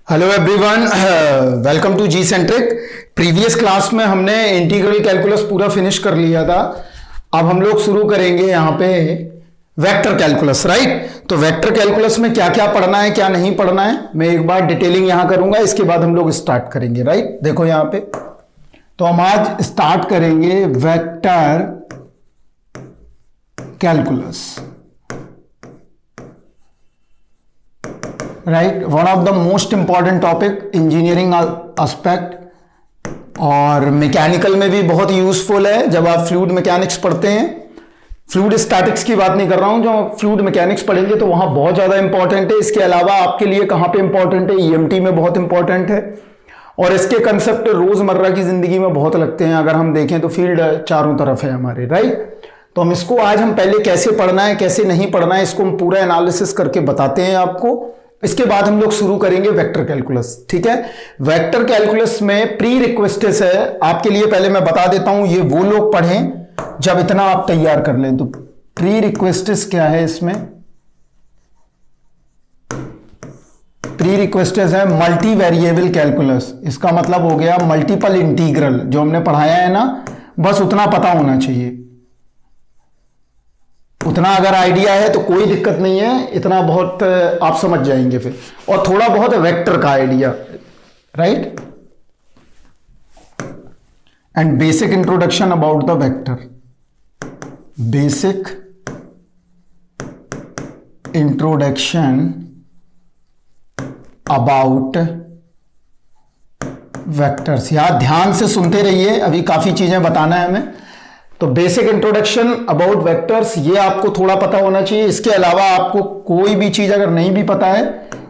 Hello everyone, welcome to G centric. Previous class में हमने integral calculus पूरा finish कर लिया था। अब हम लोग शुरू करेंगे यहाँ पे वेक्टर कैलकुलस, राइट। तो वेक्टर कैलकुलस में क्या क्या पढ़ना है क्या नहीं पढ़ना है मैं एक बार डिटेलिंग यहाँ करूंगा, इसके बाद हम लोग स्टार्ट करेंगे, राइट। देखो यहाँ पे तो हम आज स्टार्ट करेंगे vector calculus, right. One of the most important topic engineering aspect, और मैकेनिकल में भी बहुत यूजफुल है जब आप फ्लूइड मैकेनिक्स पढ़ते हैं। फ्लूइड स्टैटिक्स की बात नहीं कर रहा हूं, जो फ्लूइड मैकेनिक्स पढ़ेंगे तो वहां बहुत ज्यादा इंपॉर्टेंट है। इसके अलावा आपके लिए कहां पे इंपॉर्टेंट है, ईएमटी में बहुत इंपॉर्टेंट है, और इसके कंसेप्ट रोजमर्रा की जिंदगी में बहुत लगते हैं। अगर हम देखें तो फील्ड चारों तरफ है हमारे, राइट। तो हम इसको आज हम पहले कैसे पढ़ना है कैसे नहीं पढ़ना है इसको हम पूरा एनालिसिस करके बताते हैं आपको। इसके बाद हम लोग शुरू करेंगे वेक्टर कैलकुलस, ठीक है। वेक्टर कैलकुलस में प्री रिक्वेस्टेस है आपके लिए, पहले मैं बता देता हूं, ये वो लोग पढ़ें जब इतना आप तैयार कर लें। तो प्री रिक्वेस्टेस क्या है, इसमें प्री रिक्वेस्टेस है मल्टी वेरिएबल कैलकुलस। इसका मतलब हो गया मल्टीपल इंटीग्रल, जो हमने पढ़ाया है ना, बस उतना पता होना चाहिए। उतना अगर आइडिया है तो कोई दिक्कत नहीं है, इतना बहुत आप समझ जाएंगे फिर। और थोड़ा बहुत वेक्टर का idea, right. And basic introduction about the vector, basic introduction about vectors. यहां ध्यान से सुनते रहिए, अभी काफी चीजें बताना है हमें। तो बेसिक इंट्रोडक्शन अबाउट वेक्टर्स, ये आपको थोड़ा पता होना चाहिए। इसके अलावा आपको कोई भी चीज अगर नहीं भी पता है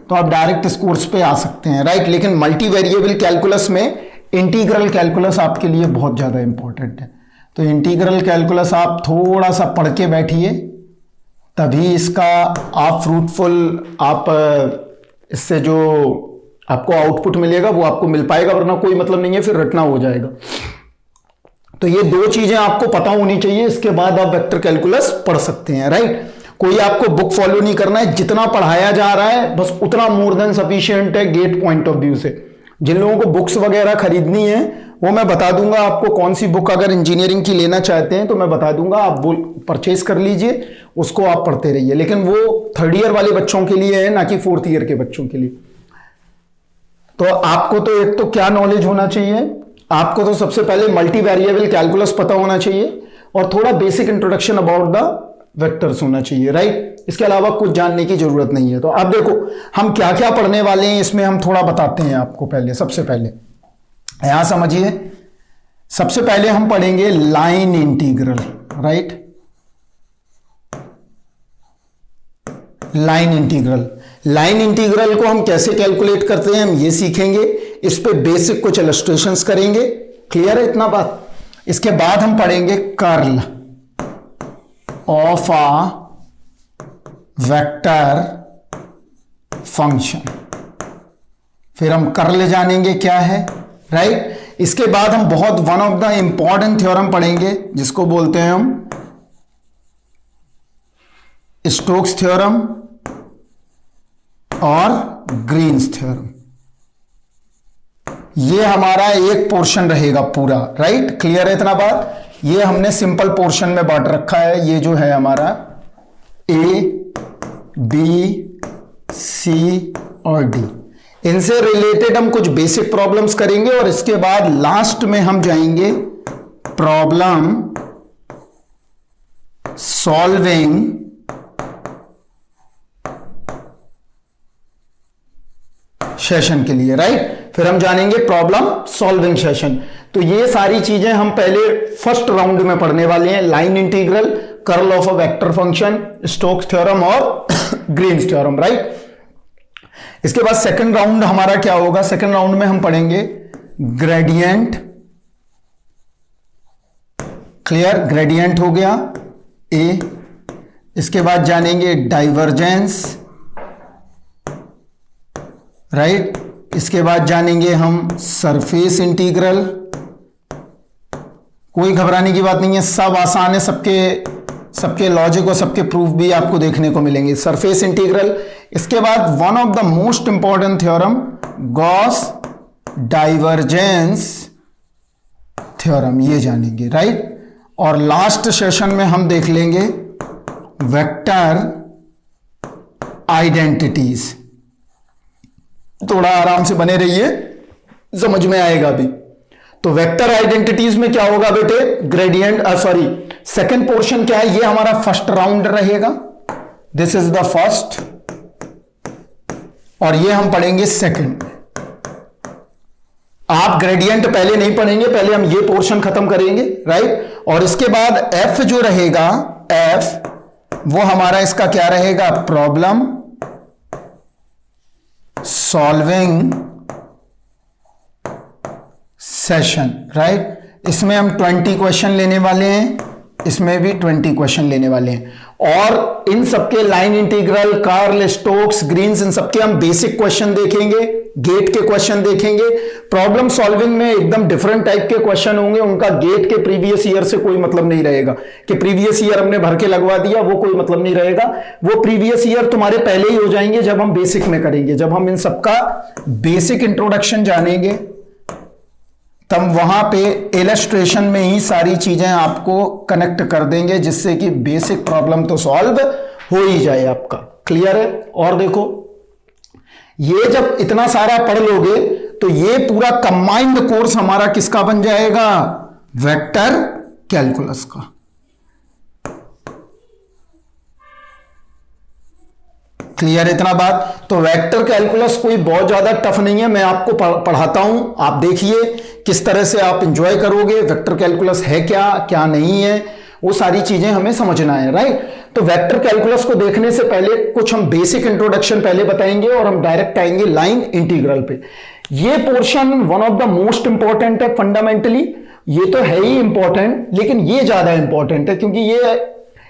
तो आप डायरेक्ट इस कोर्स पे आ सकते हैं, राइट। लेकिन मल्टी वेरिएबल कैलकुलस में इंटीग्रल कैलकुलस आपके लिए बहुत ज्यादा इंपॉर्टेंट है। तो इंटीग्रल कैलकुलस आप थोड़ा सा पढ़ के बैठिए, तभी इसका आप फ्रूटफुल, आप इससे जो आपको आउटपुट मिलेगा वो आपको मिल पाएगा, वरना कोई मतलब नहीं है, फिर रटना हो जाएगा। तो ये दो चीजें आपको पता होनी चाहिए, इसके बाद आप वेक्टर कैलकुलस पढ़ सकते हैं, राइट। कोई आपको बुक फॉलो नहीं करना है, जितना पढ़ाया जा रहा है बस उतना मोर देन सफिशिएंट है गेट पॉइंट ऑफ व्यू से। जिन लोगों को बुक्स वगैरह खरीदनी है वो मैं बता दूंगा आपको, कौन सी बुक अगर इंजीनियरिंग की लेना चाहते हैं तो मैं बता दूंगा, आप वो परचेज कर लीजिए, उसको आप पढ़ते रहिए। लेकिन वो थर्ड ईयर वाले बच्चों के लिए है, ना कि फोर्थ ईयर के बच्चों के लिए। तो आपको तो एक तो क्या नॉलेज होना चाहिए, आपको तो सबसे पहले मल्टी वेरिएबल कैलकुलस पता होना चाहिए, और थोड़ा basic introduction about the vectors होना चाहिए, राइट। इसके अलावा कुछ जानने की जरूरत नहीं है। तो अब देखो हम क्या क्या पढ़ने वाले हैं, इसमें हम थोड़ा बताते हैं आपको। पहले सबसे पहले यहां समझिए, सबसे पहले हम पढ़ेंगे line integral, right. Line integral, line integral को हम कैसे कैलकुलेट करते हैं हम ये सीखेंगे। इस पे बेसिक कुछ इलस्ट्रेशंस करेंगे, क्लियर है इतना बात। इसके बाद हम पढ़ेंगे curl of a vector function, फिर हम कर्ल जानेंगे क्या है, राइट। इसके बाद हम बहुत one of the important theorem पढ़ेंगे जिसको बोलते हैं हम स्टोक्स थ्योरम और ग्रीन्स थ्योरम। ये हमारा एक पोर्शन रहेगा पूरा, राइट। क्लियर है इतना बात। ये हमने सिंपल पोर्शन में बांट रखा है, ये जो है हमारा ए बी सी और डी, इनसे रिलेटेड हम कुछ बेसिक प्रॉब्लम्स करेंगे, और इसके बाद लास्ट में हम जाएंगे प्रॉब्लम सॉल्विंग सेशन के लिए, राइट। फिर हम जानेंगे प्रॉब्लम सॉल्विंग सेशन। तो ये सारी चीजें हम पहले फर्स्ट राउंड में पढ़ने वाले हैं, line integral, curl of a vector function, Stokes theorem और ग्रीन्स थ्योरम, राइट। इसके बाद सेकंड राउंड हमारा क्या होगा, सेकंड राउंड में हम पढ़ेंगे ग्रेडियंट, क्लियर, ग्रेडियंट हो गया ए। इसके बाद जानेंगे डाइवर्जेंस, राइट। इसके बाद जानेंगे हम सरफेस इंटीग्रल। कोई घबराने की बात नहीं है, सब आसान है, सबके लॉजिक और सबके प्रूफ भी आपको देखने को मिलेंगे। सरफेस इंटीग्रल, इसके बाद one of the most important theorem Gauss divergence theorem, ये जानेंगे, राइट। और लास्ट सेशन में हम देख लेंगे वेक्टर आइडेंटिटीज। थोड़ा आराम से बने रहिए, समझ में आएगा अभी। तो वेक्टर आइडेंटिटीज में क्या होगा बेटे, ग्रेडियंट, सॉरी सेकंड पोर्शन क्या है, ये हमारा फर्स्ट राउंड रहेगा, दिस इज द फर्स्ट, और ये हम पढ़ेंगे सेकंड। आप ग्रेडियंट पहले नहीं पढ़ेंगे, पहले हम ये पोर्शन खत्म करेंगे, राइट। और इसके बाद एफ जो रहेगा, एफ वो हमारा इसका क्या रहेगा, प्रॉब्लम सॉल्विंग सेशन, राइट। इसमें हम 20 क्वेश्चन लेने वाले हैं, इसमें भी 20 क्वेश्चन लेने वाले हैं, और इन सबके line integral, curl, Stokes, Greens, इन सबके हम बेसिक क्वेश्चन देखेंगे, गेट के क्वेश्चन देखेंगे। प्रॉब्लम सॉल्विंग में एकदम डिफरेंट टाइप के क्वेश्चन होंगे, उनका गेट के प्रीवियस ईयर से कोई मतलब नहीं रहेगा कि प्रीवियस ईयर हमने भर के लगवा दिया, वो कोई मतलब नहीं रहेगा। वो प्रीवियस ईयर तुम्हारे पहले ही हो जाएंगे जब हम बेसिक में करेंगे, जब हम इन सबका बेसिक इंट्रोडक्शन जानेंगे, तब वहां पे इलस्ट्रेशन में ही सारी चीजें आपको कनेक्ट कर देंगे, जिससे कि बेसिक प्रॉब्लम तो सॉल्व हो ही जाए आपका। क्लियर है। और देखो, ये जब इतना सारा पढ़ लोगे तो ये पूरा कंबाइंड कोर्स हमारा किसका बन जाएगा, वेक्टर कैलकुलस का। क्लियर है इतना बात। तो वेक्टर कैलकुलस कोई बहुत ज्यादा टफ नहीं है, मैं आपको पढ़ाता हूं, आप देखिए किस तरह से आप इंजॉय करोगे। वेक्टर कैलकुलस है क्या, क्या नहीं है, वो सारी चीजें हमें समझना है, राइट। तो वेक्टर कैलकुलस को देखने से पहले कुछ हम बेसिक इंट्रोडक्शन पहले बताएंगे और हम डायरेक्ट आएंगे लाइन इंटीग्रल पे। ये portion one of the most important है फंडामेंटली, ये तो है ही इंपॉर्टेंट, लेकिन ये ज्यादा इंपॉर्टेंट है क्योंकि ये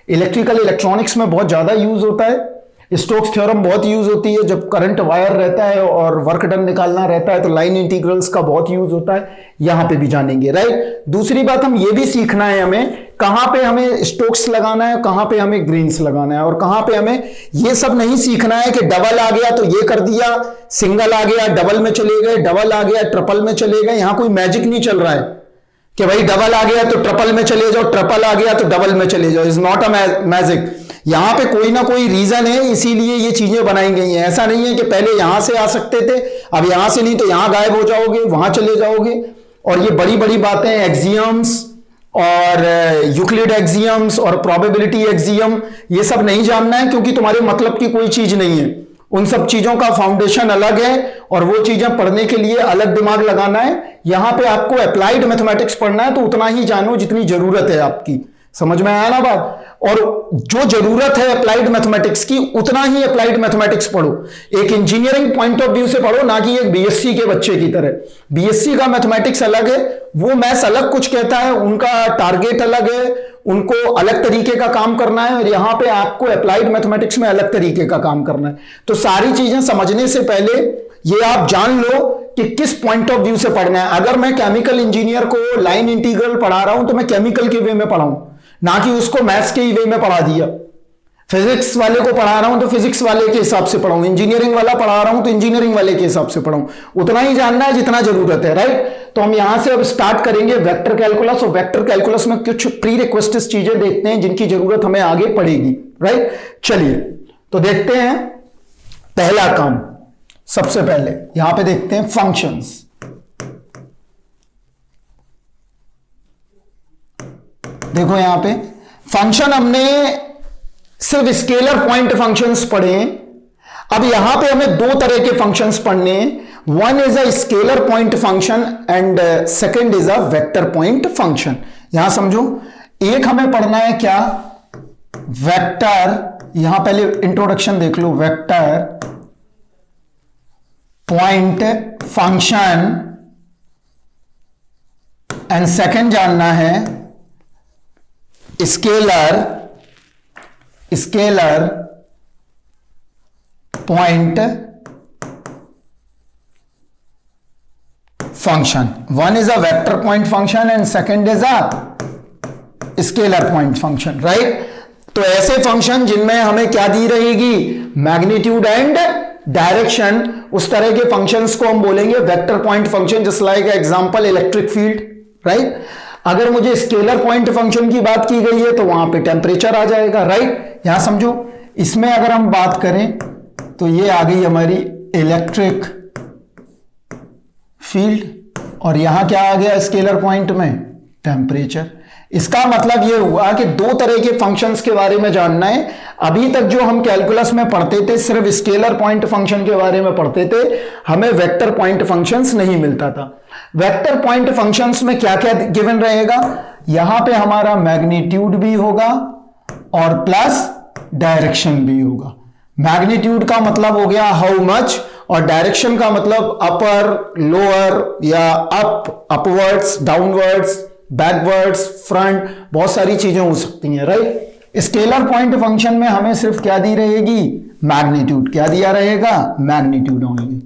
इलेक्ट्रिकल इलेक्ट्रॉनिक्स में बहुत ज्यादा यूज होता है। स्टोक्स थ्योरम बहुत यूज होती है जब करंट वायर रहता है और वर्क डन निकालना रहता है, तो लाइन इंटीग्रल्स का बहुत यूज होता है, यहां पे भी जानेंगे, राइट। दूसरी बात, हम ये भी सीखना है हमें कहां पे हमें स्टोक्स लगाना है, कहां पे हमें ग्रीन्स लगाना है, और कहां पे हमें ये सब नहीं सीखना है कि डबल आ गया तो ये कर दिया, सिंगल आ गया डबल में चले गए, डबल आ गया ट्रिपल में चले गए। यहां कोई मैजिक नहीं चल रहा है कि भाई डबल आ गया तो ट्रिपल में चले जाओ, ट्रिपल आ गया तो डबल में चले जाओ, इज नॉट अ मैजिक। यहां पे कोई ना कोई रीजन है, इसीलिए ये चीजें बनाई गई हैं। ऐसा नहीं है कि पहले यहां से आ सकते थे, अब यहां से नहीं तो यहां गायब हो जाओगे, वहां चले जाओगे। और ये बड़ी बड़ी बातें, एक्सियम्स और यूक्लिड एक्सियम्स और प्रोबेबिलिटी एक्सियम, ये सब नहीं जानना है क्योंकि तुम्हारे मतलब की कोई चीज नहीं है। उन सब चीजों का फाउंडेशन अलग है और वो चीजें पढ़ने के लिए अलग दिमाग लगाना है। यहां पे आपको अप्लाइड मैथमेटिक्स पढ़ना है तो उतना ही जानो जितनी जरूरत है आपकी। समझ में आया ना बात। और जो जरूरत है अप्लाइड मैथमेटिक्स की, उतना ही अप्लाइड मैथमेटिक्स पढ़ो। एक इंजीनियरिंग पॉइंट ऑफ व्यू से पढ़ो, ना कि एक बीएससी के बच्चे की तरह। बीएससी का मैथमेटिक्स अलग है, वो मैथ्स अलग कुछ कहता है, उनका टारगेट अलग है, उनको अलग तरीके का काम करना है। और यहां पे आपको अप्लाइड मैथमेटिक्स में अलग तरीके का काम करना है। तो सारी चीजें समझने से पहले ये आप जान लो कि किस पॉइंट ऑफ व्यू से पढ़ना है। अगर मैं केमिकल इंजीनियर को लाइन इंटीग्रल पढ़ा रहा हूं तो मैं केमिकल के वे में पढ़ाऊं, ना कि उसको मैथ्स के ही वे में पढ़ा दिया। फिजिक्स वाले को पढ़ा रहा हूं तो फिजिक्स वाले के हिसाब से पढ़ाऊं, इंजीनियरिंग वाला पढ़ा रहा हूं तो इंजीनियरिंग वाले के हिसाब से पढ़ाऊं। उतना ही जानना है जितना जरूरत है, राइट। तो हम यहां से अब स्टार्ट करेंगे वेक्टर कैलकुलस, और वेक्टर कैलकुलस में कुछ प्री रिक्वेस्टेड चीजें देखते हैं जिनकी जरूरत हमें आगे पड़ेगी, राइट। चलिए तो देखते हैं पहला काम। सबसे पहले यहां पे देखते हैं फंक्शंस। देखो यहां पे फंक्शन हमने सिर्फ स्केलर पॉइंट फंक्शंस पढ़े हैं। अब यहां पे हमें दो तरह के फंक्शंस पढ़ने हैं। One is a scalar point function and second is a vector point function. यहां समझो, एक हमें पढ़ना है क्या, वेक्टर। यहां पहले इंट्रोडक्शन देख लो, vector point function, and second जानना है scalar point function. One is a vector point function and second is a scalar point function, right. तो ऐसे फंक्शन जिनमें हमें क्या दी रहेगी, मैग्नीट्यूड एंड डायरेक्शन, उस तरह के फंक्शंस को हम बोलेंगे vector point function, just like example electric field, right. अगर मुझे स्केलर पॉइंट फंक्शन की बात की गई है तो वहां पे टेम्परेचर आ जाएगा, राइट। यहां समझो, इसमें अगर हम बात करें तो ये आ गई हमारी इलेक्ट्रिक फील्ड, और यहां क्या आ गया स्केलर पॉइंट में, टेम्परेचर। इसका मतलब यह हुआ कि दो तरह के फंक्शंस के बारे में जानना है। अभी तक जो हम कैलकुलस में पढ़ते थे सिर्फ स्केलर पॉइंट फंक्शन के बारे में पढ़ते थे, हमें वेक्टर पॉइंट फंक्शंस नहीं मिलता था। वेक्टर पॉइंट फंक्शंस में क्या क्या गिवन रहेगा, यहां पे हमारा मैग्नीट्यूड भी होगा और प्लस डायरेक्शन भी होगा। मैग्नीट्यूड का मतलब हो गया हाउ मच, और डायरेक्शन का मतलब अपर, लोअर, या up, upwards, downwards, backwards, front, बहुत सारी चीजें हो सकती हैं, राइट। स्केलर पॉइंट फंक्शन में हमें सिर्फ क्या दी रहेगी, मैग्नीट्यूड। क्या दिया रहेगा, मैग्नीट्यूड ओनली।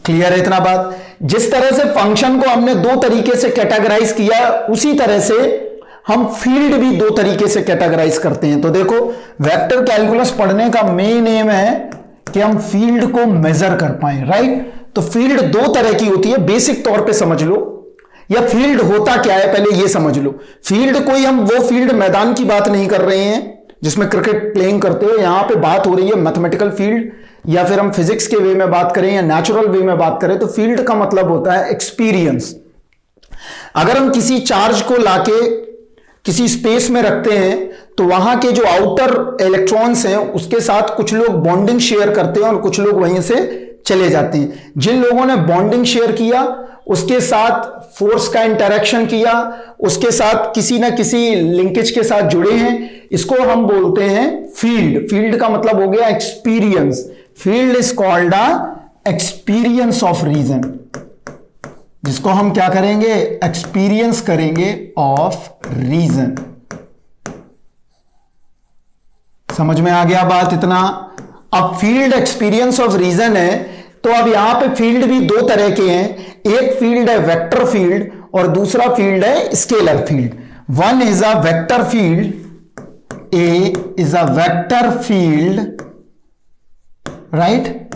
क्लियर है इतना बात। जिस तरह से फंक्शन को हमने दो तरीके से कैटेगराइज किया, उसी तरह से हम फील्ड भी दो तरीके से कैटेगराइज करते हैं। तो देखो, वेक्टर कैलकुलस पढ़ने का मेन एम है कि हम फील्ड को मेजर कर पाए, राइट। तो फील्ड दो तरह की होती है, बेसिक तौर पे समझ लो, या फील्ड होता क्या है पहले ये समझ लो। फील्ड कोई, हम वो फील्ड मैदान की बात नहीं कर रहे हैं जिसमें क्रिकेट प्लेइंग करते हो, यहां पे बात हो रही है मैथमेटिकल फील्ड, या फिर हम फिजिक्स के वे में बात करें या नेचुरल वे में बात करें, तो फील्ड का मतलब होता है एक्सपीरियंस। अगर हम किसी चार्ज को लाके किसी स्पेस में रखते हैं तो वहां के जो आउटर इलेक्ट्रॉन्स हैं उसके साथ कुछ लोग बॉन्डिंग शेयर करते हैं और कुछ लोग वहीं से चले जाते हैं। जिन लोगों ने बॉन्डिंग शेयर किया, उसके साथ फोर्स का इंटरेक्शन किया, उसके साथ किसी ना किसी लिंकेज के साथ जुड़े हैं, इसको हम बोलते हैं फील्ड। फील्ड का मतलब हो गया experience. Field is called a experience of region, जिसको हम क्या करेंगे, एक्सपीरियंस करेंगे ऑफ रीजन। समझ में आ गया बात इतना। अब फील्ड एक्सपीरियंस ऑफ रीजन है, तो अब यहां पे फील्ड भी दो तरह के हैं। एक फील्ड है वेक्टर फील्ड और दूसरा फील्ड है scalar field. One is a vector field, A is a vector field, right,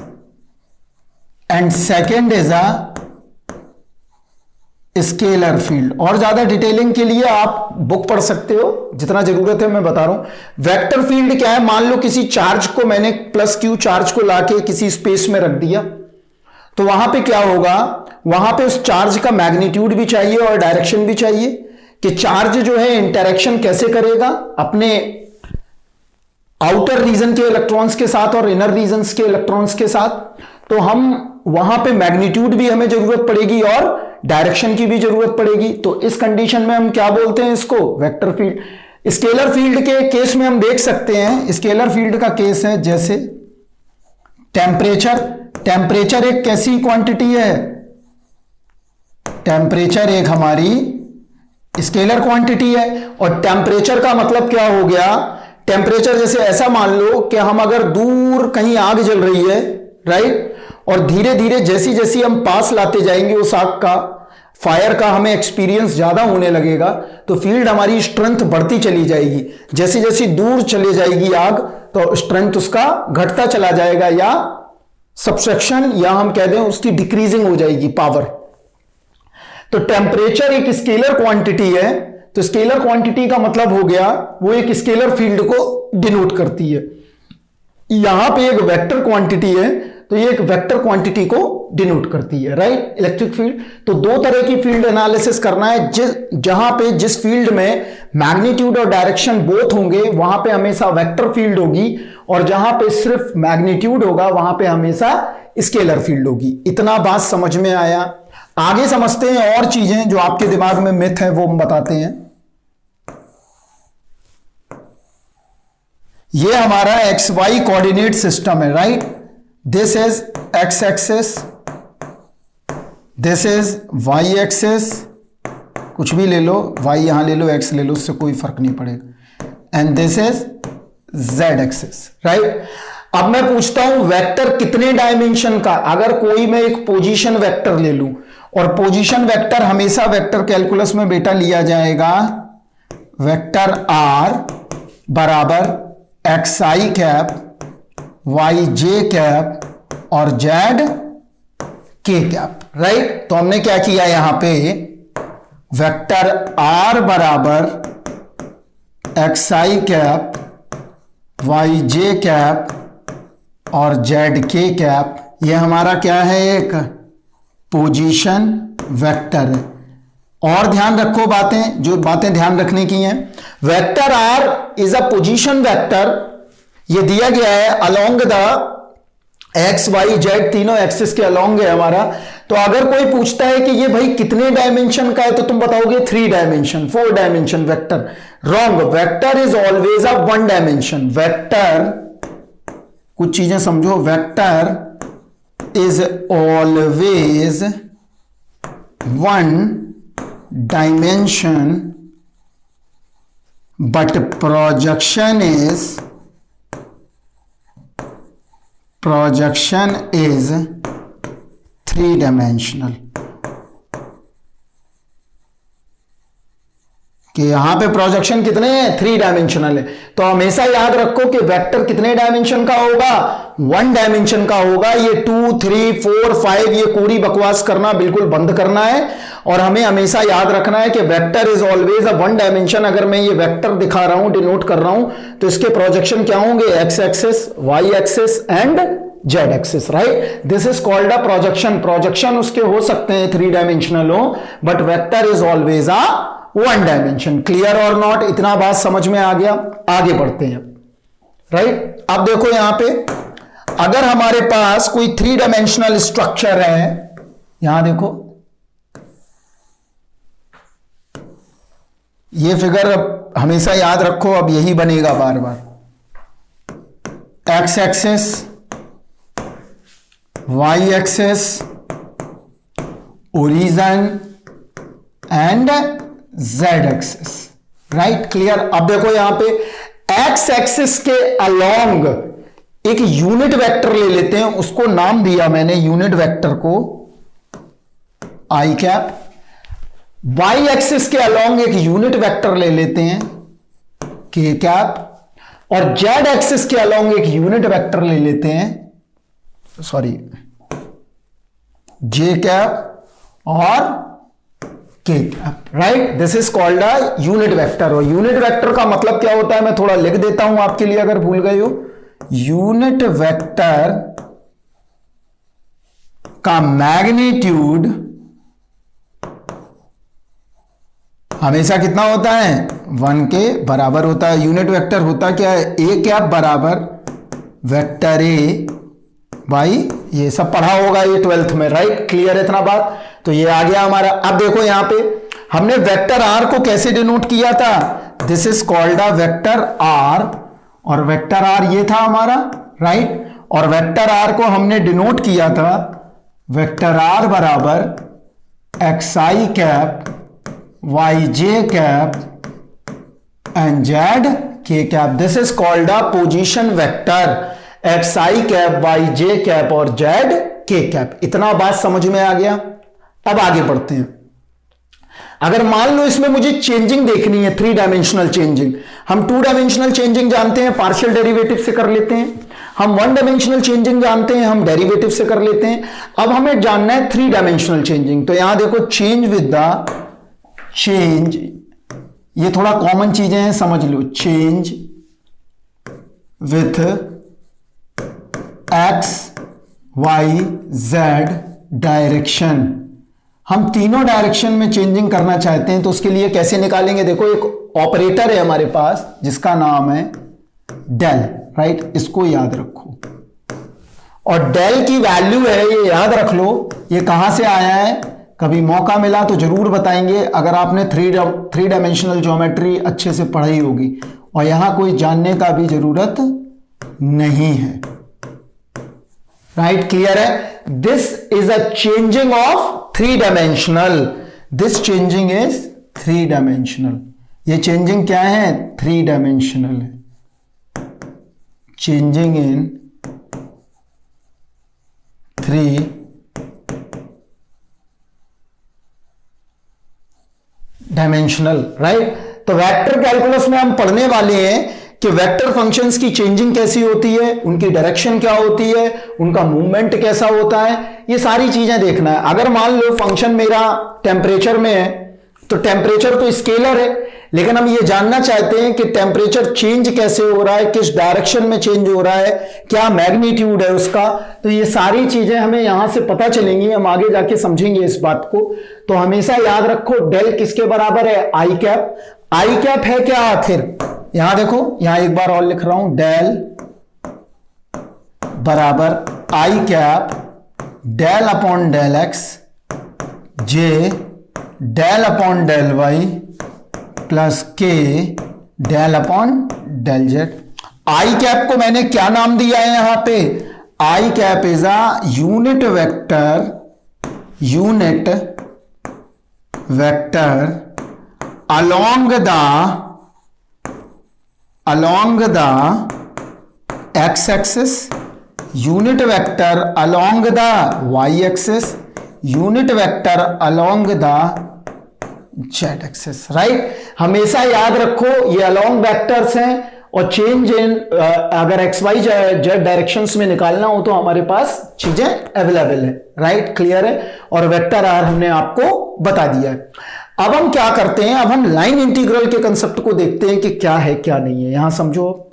and second is a scalar field. और ज्यादा डिटेलिंग के लिए आप बुक पढ़ सकते हो, जितना जरूरत है मैं बता रहा हूं। वेक्टर फील्ड क्या है, मान लो किसी चार्ज को मैंने प्लस क्यू चार्ज को लाके किसी स्पेस में रख दिया, तो वहां पे क्या होगा, वहां पे उस चार्ज का मैग्नीट्यूड भी चाहिए और डायरेक्शन भी चाहिए कि चार्ज जो है इंटरेक्शन कैसे करेगा अपने आउटर रीजन के इलेक्ट्रॉन्स के साथ और इनर रीजन्स के इलेक्ट्रॉन्स के साथ। तो हम वहां पे मैग्नीट्यूड भी हमें जरूरत पड़ेगी और डायरेक्शन की भी जरूरत पड़ेगी। तो इस कंडीशन में हम क्या बोलते हैं इसको, वेक्टर फील्ड। स्केलर फील्ड के केस में हम देख सकते हैं, स्केलर फील्ड का केस है जैसे टेम्परेचर। टेम्परेचर एक कैसी क्वांटिटी है, टेम्परेचर एक हमारी स्केलर क्वांटिटी है। और टेम्परेचर का मतलब क्या हो गया, टेम्परेचर जैसे ऐसा मान लो कि हम अगर दूर कहीं आग जल रही है, राइट, और धीरे धीरे जैसी जैसी हम पास लाते जाएंगे उस आग का, फायर का हमें एक्सपीरियंस ज्यादा होने लगेगा, तो फील्ड हमारी स्ट्रेंथ बढ़ती चली जाएगी। जैसी जैसी दूर चली जाएगी आग तो स्ट्रेंथ उसका घटता चला जाएगा, या सब्सट्रैक्शन, या हम कह दें उसकी डिक्रीजिंग हो जाएगी पावर। तो टेम्परेचर एक स्केलर क्वांटिटी है, तो स्केलर क्वांटिटी का मतलब हो गया वो एक स्केलर फील्ड को डिनोट करती है। यहां पे एक वेक्टर क्वांटिटी है तो ये एक वेक्टर क्वांटिटी को डिनोट करती है, राइट, इलेक्ट्रिक फील्ड। तो दो तरह की फील्ड एनालिसिस करना है, जहां पे जिस फील्ड में मैग्नीट्यूड और डायरेक्शन बोथ होंगे वहां पे हमेशा वेक्टर फील्ड होगी, और जहां पे सिर्फ मैग्नीट्यूड होगा वहां पे हमेशा स्केलर फील्ड होगी। इतना बात समझ में आया। आगे समझते हैं और चीजें जो आपके दिमाग में मिथ है वो हम बताते हैं। ये हमारा एक्स वाई कोऑर्डिनेट सिस्टम है, right. This is X axis, this is Y axis, कुछ भी ले लो, वाई यहां ले लो, एक्स ले लो, उससे कोई फर्क नहीं पड़ेगा, and this is Z axis, right. अब मैं पूछता हूं वेक्टर कितने डायमेंशन का, अगर कोई मैं एक पोजीशन वेक्टर ले लूं, और पोजीशन वेक्टर हमेशा वेक्टर कैलकुलस में बेटा लिया जाएगा वेक्टर आर बराबर x i cap, y j cap और जेड के कैप, राइट। तो हमने क्या किया यहां पे, वेक्टर आर बराबर x i cap, y j cap और जेड के कैप, ये हमारा क्या है, एक पोजीशन वेक्टर है। और ध्यान रखो बातें, जो बातें ध्यान रखने की हैं, vector R is a position vector, ये दिया गया है along the X Y Z, तीनों एक्सिस के अलोंग है हमारा। तो अगर कोई पूछता है कि ये भाई कितने डायमेंशन का है, तो तुम बताओगे 3 dimension, 4 dimension vector. Wrong, vector is always a 1 dimension. Vector, कुछ चीजें समझो, vector is always 1 dimension but projection is 3 dimensional। कि यहां पे प्रोजेक्शन कितने हैं, 3 डायमेंशनल है। तो हमेशा याद रखो कि वेक्टर कितने डायमेंशन का होगा, 1 डायमेंशन का होगा। ये 2, 3, 4, 5 ये पूरी बकवास करना बिल्कुल बंद करना है। और हमें हमेशा याद रखना है कि vector is always a 1 dimension. अगर मैं ये वेक्टर दिखा रहा हूं, डिनोट कर रहा हूं, तो इसके प्रोजेक्शन क्या होंगे, X axis, Y axis and Z axis, right. This is called a projection. Projection उसके हो सकते हैं 3 डायमेंशनल हो, but vector is always a 1 dimension. Clear और नॉट, इतना बात समझ में आ गया। आगे बढ़ते हैं, राइट। अब देखो यहां पे, अगर हमारे पास कोई 3 डायमेंशनल स्ट्रक्चर है, यहां देखो ये फिगर, अब हमेशा याद रखो, अब यही बनेगा बार बार। X axis, Y axis, origin and Z axis, right. Clear. अब देखो यहां पे एक्स एक्सिस के अलोंग एक यूनिट वेक्टर ले लेते हैं, उसको नाम दिया मैंने यूनिट वेक्टर को आई कैप। वाई एक्सिस के अलोंग एक यूनिट वेक्टर ले लेते हैं के कैप, और जेड एक्सिस के अलोंग एक यूनिट वेक्टर ले लेते हैं, सॉरी, जे कैप और के cap, right. This is called a unit vector. और यूनिट वेक्टर का मतलब क्या होता है, मैं थोड़ा लिख देता हूं आपके लिए अगर भूल गए हो। यूनिट वेक्टर का मैग्नीट्यूड हमेशा कितना होता है, 1 के बराबर होता है। यूनिट वेक्टर होता क्या है, ए कैप बराबर वेक्टर ए बाई, ये सब पढ़ा होगा ये 12th में, राइट। क्लियर है इतना बात। तो ये आ गया हमारा। अब देखो यहां पे हमने वेक्टर आर को कैसे डिनोट किया था, this is called a vector R, और वेक्टर आर ये था हमारा, राइट। और वेक्टर आर को हमने डिनोट किया था वेक्टर आर बराबर x i cap, y j cap and z k cap. This is called a position vector, x i cap, y j cap और जेड के कैप। इतना बात समझ में आ गया। अब आगे बढ़ते हैं। अगर मान लो इसमें मुझे चेंजिंग देखनी है, 3 डायमेंशनल चेंजिंग। हम 2 डायमेंशनल चेंजिंग जानते हैं, पार्शियल डेरिवेटिव से कर लेते हैं। हम 1 डायमेंशनल चेंजिंग जानते हैं, हम डेरिवेटिव से कर लेते हैं। अब हमें जानना है 3 डायमेंशनल चेंजिंग। तो यहां देखो, चेंज विद द चेंज, ये थोड़ा कॉमन चीजें हैं, समझ लो। Change with x Y z direction. हम तीनों डायरेक्शन में चेंजिंग करना चाहते हैं, तो उसके लिए कैसे निकालेंगे, देखो एक ऑपरेटर है हमारे पास जिसका नाम है डेल, राइट। इसको याद रखो, और डेल की वैल्यू है, ये याद रख लो, ये कहां से आया है, कभी मौका मिला तो जरूर बताएंगे अगर आपने 3 डायमेंशनल ज्योमेट्री अच्छे से पढ़ी होगी। और यहां कोई जानने का भी जरूरत नहीं है, राइट। क्लियर है। This is a changing of 3 dimensional, this changing is 3 dimensional. ये चेंजिंग क्या है, 3 डायमेंशनल है। Changing in 3 dimensional, right. तो वेक्टर कैलकुलस में हम पढ़ने वाले हैं कि वेक्टर फंक्शंस की चेंजिंग कैसी होती है, उनकी डायरेक्शन क्या होती है, उनका मूवमेंट कैसा होता है, ये सारी चीजें देखना है। अगर मान लो फंक्शन मेरा टेम्परेचर में है तो टेम्परेचर तो स्केलर है, लेकिन हम ये जानना चाहते हैं कि टेम्परेचर चेंज कैसे हो रहा है, किस डायरेक्शन में चेंज हो रहा है, क्या मैग्नीट्यूड है उसका। तो ये सारी चीजें हमें यहां से पता चलेंगी, हम आगे जाके समझेंगे इस बात को। तो हमेशा याद रखो डेल किसके बराबर है, आई कैप। आई कैप है क्या आखिर, यहां देखो, यहां एक बार और लिख रहा हूं, डेल बराबर i cap del upon del x j del upon del y plus k del upon del z. I cap को मैंने क्या नाम दिया है यहां पे, i cap is a unit vector along the x axis, unit vector along the y axis, unit vector along the z axis, right. हमेशा याद रखो ये along वेक्टर्स हैं और चेंज इन अगर एक्स वाई जेड डायरेक्शंस में निकालना हो तो हमारे पास चीजें अवेलेबल है, राइट, क्लियर है। और वेक्टर आर हमने आपको बता दिया है। अब हम क्या करते हैं, अब हम लाइन इंटीग्रल के कंसेप्ट को देखते हैं कि क्या है क्या नहीं है। यहां समझो,